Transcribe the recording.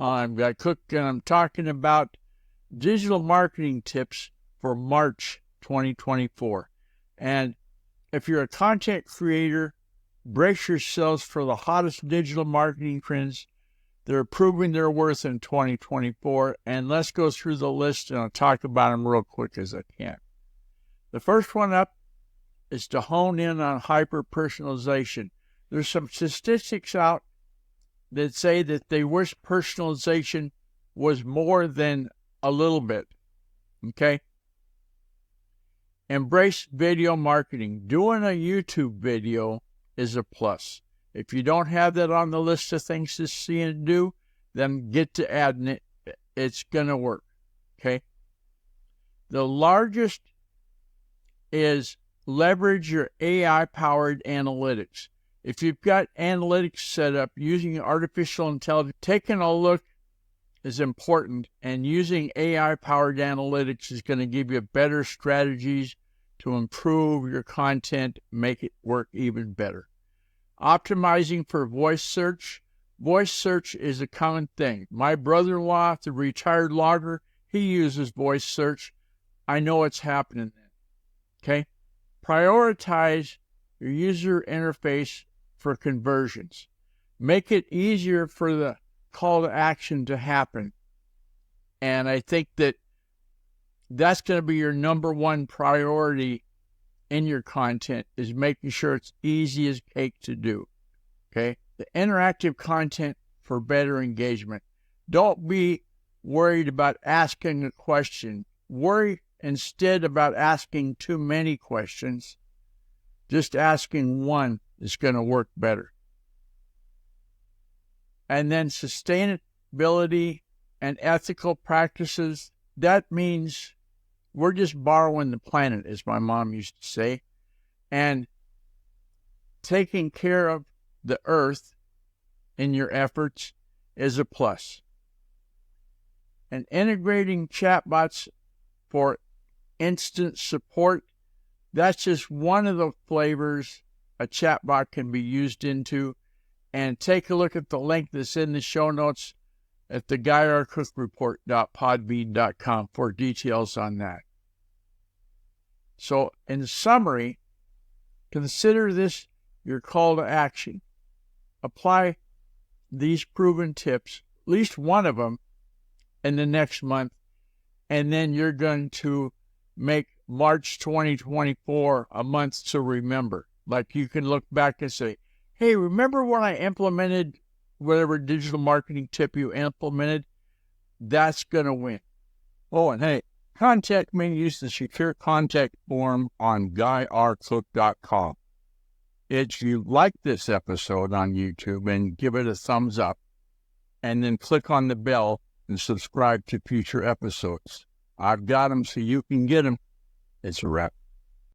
I'm Guy Cook, and I'm talking about digital marketing tips for March 2024. And if you're a content creator, brace yourselves for the hottest digital marketing trends. They're proving their worth in 2024, and let's go through the list, and I'll talk about them real quick as I can. The first one up is to hone in on hyper-personalization. There's some statistics out that say that they wish personalization was more than a little bit, okay? Embrace video marketing. Doing a YouTube video is a plus. If you don't have that on the list of things to see and do, then get to adding it. It's going to work, okay? The largest is leverage your AI-powered analytics. If you've got analytics set up using artificial intelligence, taking a look is important, and using AI-powered analytics is going to give you better strategies to improve your content, make it work even better. Optimizing for voice search. Voice search is a common thing. My brother-in-law, the retired logger, he uses voice search. I know it's happening. Okay? Prioritize your user interface for conversions. Make it easier for the call to action to happen. And I think that that's going to be your number one priority in your content, is making sure it's easy as cake to do. Okay? The interactive content for better engagement. Don't be worried about asking a question. Worry instead about asking too many questions. Just asking one is going to work better. And then sustainability and ethical practices. That means we're just borrowing the planet, as my mom used to say. And taking care of the earth in your efforts is a plus. And integrating chatbots for instant support, that's just one of the flavors a chatbot can be used into. And take a look at the link that's in the show notes at theguyrcookreport.podbean.com for details on that. So, in summary, consider this your call to action. Apply these proven tips, at least one of them, in the next month, and then you're going to make March 2024 a month to remember. Like, you can look back and say, hey, remember when I implemented whatever digital marketing tip you implemented? That's going to win. Oh, and hey, contact me. Use the secure contact form on GuyRCook.com. If you like this episode on YouTube, and give it a thumbs up, and then click on the bell and subscribe to future episodes. I've got them so you can get them. It's a wrap.